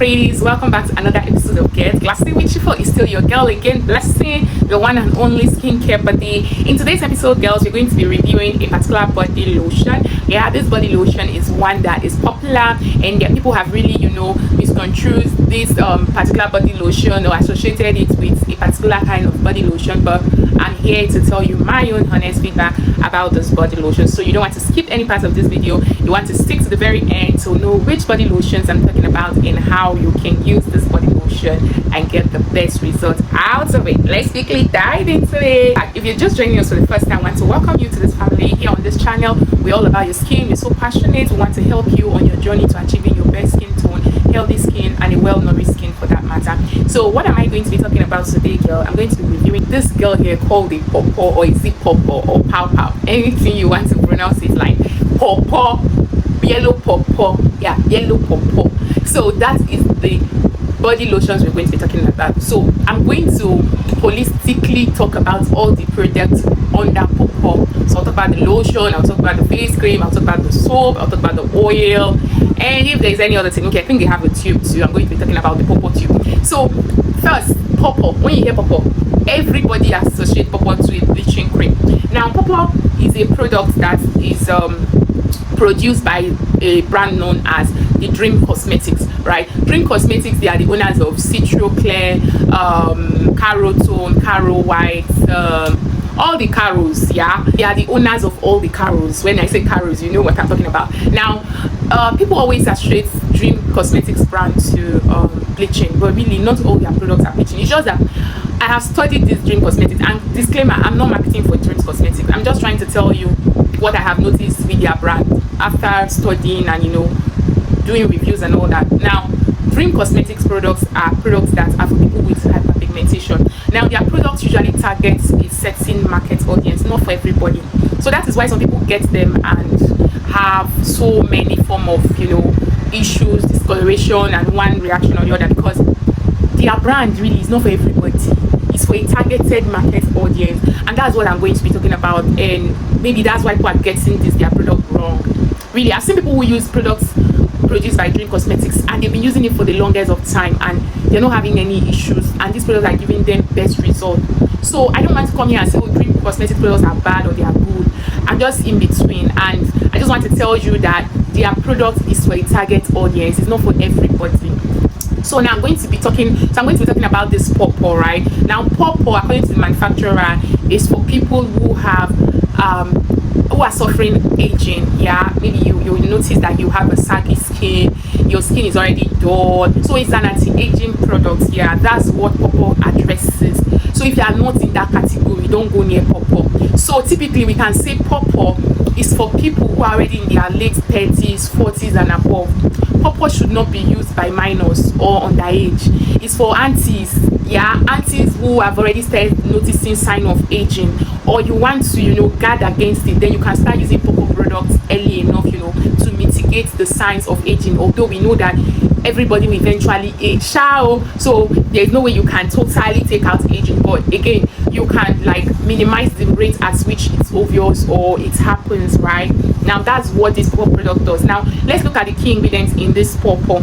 pretties, welcome back to another episode of Get Glassy with you. It's still your girl again, Blessing, the one and only skincare buddy. In today's episode, girls, we're going to be reviewing a particular body lotion. Yeah, this body lotion is one that is popular, and people have really, misconstrued this particular body lotion or associated it with a particular kind of body lotion. But I'm here to tell you my own honest feedback about this body lotion, so you don't want to skip any part of this video. You want to stick to the very end to know which body lotions I'm talking about and how you can use this body lotion and get the best result out of it. Let's quickly dive into it. If you're just joining us for the first time, I want to welcome you to this family. Here on this channel, we're all about your skin. We're so passionate. We want to help you on your journey to achieving your best skin tone, healthy skin, and a well-nourished skin for that matter. So what am I going to be talking about today, girl? I'm going to be reviewing this girl here called the PawPaw, or is it PawPaw or PawPaw? Anything you want to pronounce it like PawPaw, yellow PawPaw, yeah, yellow PawPaw. So that is the body lotions we're going to be talking about. So I'm going to holistically talk about all the products under PawPaw. So I'll talk about the lotion, I'll talk about the face cream, I'll talk about the soap, I'll talk about the oil, and if there's any other thing. Okay, I think they have a tube too. I'm going to be talking about the PawPaw tube. So first, PawPaw. When you hear PawPaw, everybody associates PawPaw to a bleaching cream. Now PawPaw is a product that is produced by a brand known as the Dream Cosmetics, right? Dream Cosmetics, they are the owners of Citro Clear, Caro Tone, Caro White, all the caros. Yeah, they are the owners of all the caros. When I say caros, you know what I'm talking about. Now people always associate Dream Cosmetics brand to bleaching, but really not all their products are bleaching. It's just that I have studied this Dream Cosmetics, and disclaimer, I'm not marketing for Dream Cosmetics. I'm just trying to tell you what I have noticed with their brand after studying and doing reviews and all that. Now, Dream Cosmetics products are products that are for people with hyperpigmentation. Now, their products usually target a certain market audience, not for everybody. So that is why some people get them and have so many form of issues, discoloration, and one reaction or the other, because their brand really is not for everybody. It's for a targeted market audience, and that's what I'm going to be talking about. And maybe that's why people are getting their product wrong. Really, I've seen people who use products produced by Dream Cosmetics and they've been using it for the longest of time and they're not having any issues, and these products are giving them best result. So I don't want to come here and say, oh, Dream Cosmetics products are bad or they are good. I'm just in between, and I just want to tell you that their product is for a target audience. It's not for everybody. So now I'm going to be talking about this PawPaw, right? Now PawPaw, according to the manufacturer, is for people who have who are suffering aging. Yeah, maybe you notice that you have a saggy skin, your skin is already dull, so it's an anti-aging product. Yeah, that's what PawPaw addresses. So if you are not in that category, don't go near PawPaw. So typically we can say PawPaw is for people who are already in their late 30s, 40s and above. PawPaw should not be used by minors or underage. It's for aunties, yeah, aunties who have already started noticing sign of aging, or you want to guard against it. Then you can start using PawPaw products early enough to mitigate the signs of aging, although we know that everybody will eventually age, so there's no way you can totally take out aging, but again, you can minimize the rate at which it's obvious or it happens, right? Now that's what this PawPaw product does. Now let's look at the key ingredients in this PawPaw.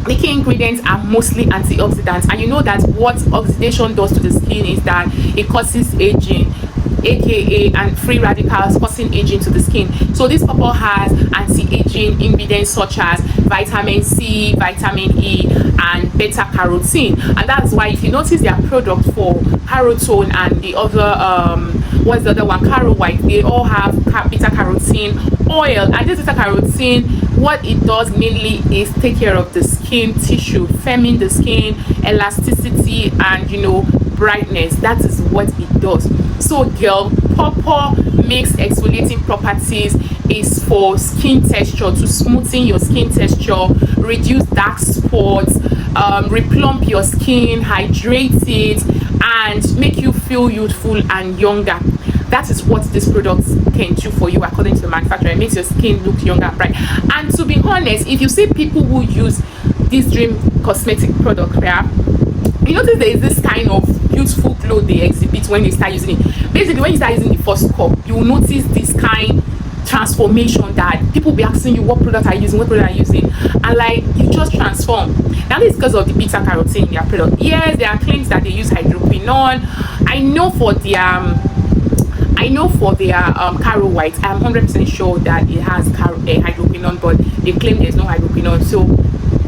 The key ingredients are mostly antioxidants, and you know that what oxidation does to the skin is that it causes aging, aka and free radicals causing aging to the skin. So this PawPaw has anti-aging ingredients such as vitamin C, vitamin E, and beta carotene, and that's why if you notice their product for carotone and the other what's the other one, Caro White, they all have beta carotene oil. And this beta carotene, what it does mainly is take care of the skin tissue, firming the skin, elasticity, and brightness. That is what it does. So girl, PawPaw makes exfoliating properties, is for skin texture, to smoothen your skin texture, reduce dark spots, replump your skin, hydrate it, and make you feel youthful and younger. That is what this product can do for you, according to the manufacturer. It makes your skin look younger and bright. And to be honest, if you see people who use this Dream Cosmetic product, yeah, you notice there is this kind of beautiful glow they exhibit when they start using it. Basically, when you start using the first cup, you will notice this kind transformation that people be asking you what product are you using, what product are you using, and like you just transform. Now this is because of the beta carotene in their product. Yes, there are claims that they use hydroquinone. I know for their Caro White, I'm 100% sure that it has hydroquinone, but they claim there's no hydroquinone. So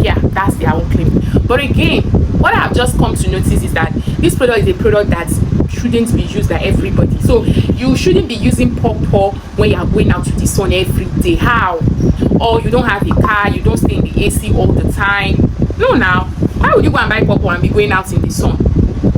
yeah, that's their own claim. But again, what I've just come to notice is that this product is a product that shouldn't be used by everybody. So you shouldn't be using PawPaw when you are going out to the sun every day. How? Or you don't have a car, you don't stay in the AC all the time. No, now why would you go and buy PawPaw and be going out in the sun?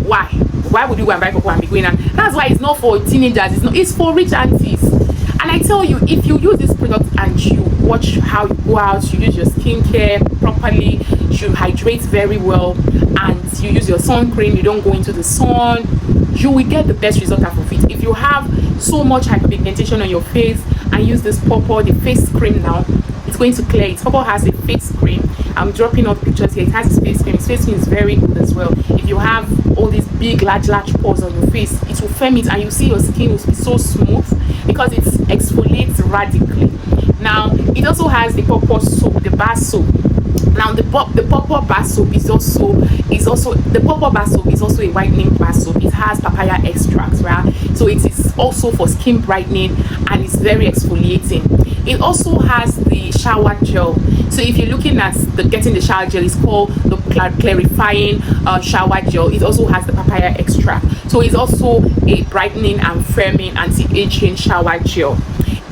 Why would you go and buy PawPaw and be going out? That's why it's not for teenagers. It's for rich aunties. And I tell you, if you use this product and you watch how you go out, you use your skincare properly, you hydrate very well, and you use your sunscreen, you don't go into the sun, you will get the best result out of it. If you have so much hyperpigmentation on your face and use this PawPaw, the face cream now, it's going to clear it. PawPaw has a face cream. I'm dropping off pictures here. It has a face cream. Its face cream is very good as well. If you have all these big large pores on your face, it will firm it and you see your skin will be so smooth because it exfoliates radically. Now it also has the PawPaw soap, the bar soap. Now the PawPaw bar soap is also the PawPaw bar soap is also a whitening bar soap. It has papaya extracts, right? So it is also for skin brightening and it's very exfoliating. It also has the shower gel. So if you're looking at getting the shower gel, it's called the clarifying shower gel. It also has the papaya extract. So it's also a brightening and firming anti-aging shower gel.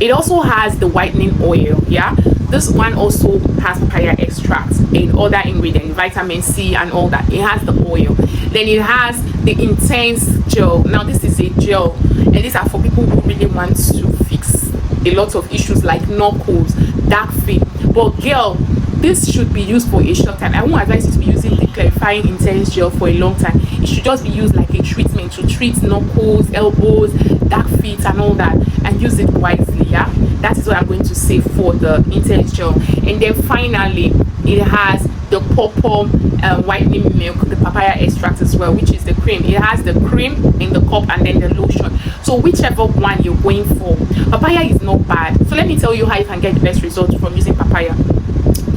It also has the whitening oil. Yeah, this one also has papaya extracts and other ingredients, vitamin C and all that. It has the oil. Then it has the intense gel. Now this is a gel, and these are for people who really want to fix a lot of issues like knuckles, dark feet. But girl, this should be used for a short time. I won't advise you to be using the clarifying intense gel for a long time. It should just be used like a treatment to treat knuckles, elbows, dark feet and all that, and use it wisely. Yeah, that is what I'm going to say for the intense gel. And then finally it has the PawPaw whitening milk, the papaya extract as well, which is the cream. It has the cream in the cup and then the lotion. So whichever one you're going for, papaya is not bad. So let me tell you how you can get the best results from using papaya.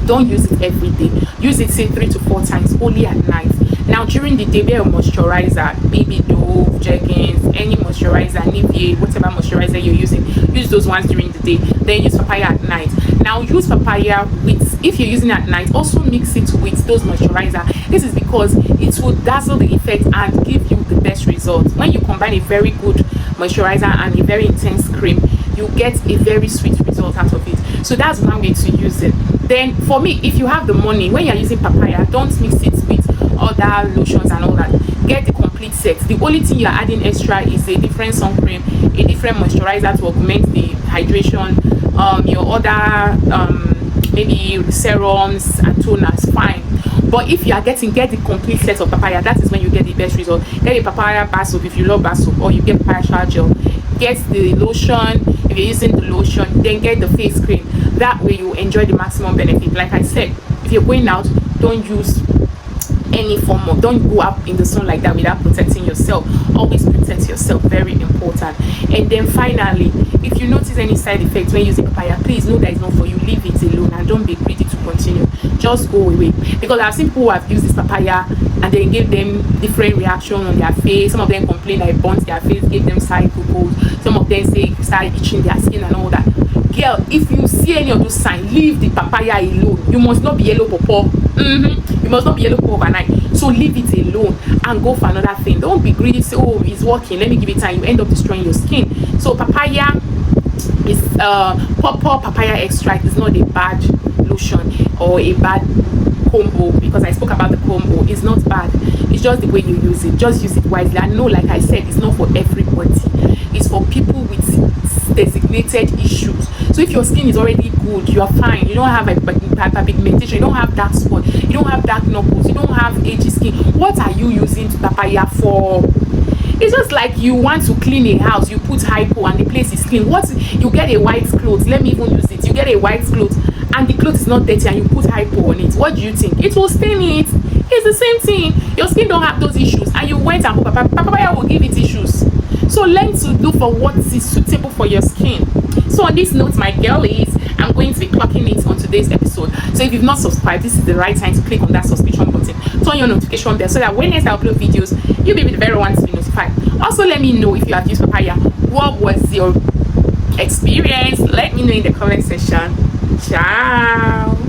Don't use it every day. Use it say 3 to 4 times only at night. Now during the day, wear a moisturizer, Baby Dove, Jeggings, any moisturizer, Nivea, whatever moisturizer you're using, use those ones during the day. Then use papaya at night. Now use papaya with, if you're using it at night, also mix it with those moisturizer. This is because it will dazzle the effect and give you the best results. When you combine a very good moisturizer and a very intense cream, you get a very sweet result out of it. So that's one way to use it. Then for me, if you have the money, when you're using papaya, don't mix it with other lotions and all that. Get the complete set. The only thing you're adding extra is a different sun cream, a different moisturizer to augment the hydration, your other maybe serums and toners, fine. But if you are get the complete set of papaya, that is when you get the best result. Get a papaya bar soap if you love bar soap, or you get papaya shower gel. Get the lotion if you're using the lotion, then get the face cream. That way you enjoy the maximum benefit. Like I said, if you're going out, don't use any form of, don't go up in the sun like that without protecting yourself. Always protect yourself, very important. And then finally, if you notice any side effects when using papaya, please know that it's not for you. Leave it alone and don't be greedy to continue. Just go away, because I've seen people who have used this papaya and then give them different reaction on their face. Some of them complain that it burns their face, give them side pimples. Some of them say start itching their skin and all that. Girl, if you see any of those signs, leave the papaya alone. You must not be yellow pawpaw. You must not be yellow pawpaw overnight. So leave it alone and go for another thing. Don't be greedy. Say, oh, it's working, let me give it time. You end up destroying your skin. So papaya is PawPaw papaya extract is not a bad lotion or a bad combo, because I spoke about the combo. It's not bad. It's just the way you use it. Just use it wisely. I know, like I said, it's not for everybody. It's for people with designated issues. So if your skin is already good, you are fine. You don't have hyperpigmentation, you don't have dark spot, you don't have dark knuckles, you don't have aging skin. What are you using papaya for? It's just like you want to clean a house, you put hypo and the place is clean. What, you get a white cloth, let me even use it. You get a white cloth and the cloth is not dirty and you put hypo on it. What do you think? It will stain it. It's the same thing. Your skin don't have those issues and you went and papaya will give it issues. So learn to look for what is suitable for your skin. So on this note, my girlies, I'm going to be clocking it on today's episode. So if you've not subscribed, this is the right time to click on that subscription button, turn your notification bell, so that when next I upload videos, you'll be the very one to be notified. Also, let me know if you have used papaya. What was your experience? Let me know in the comment section. Ciao.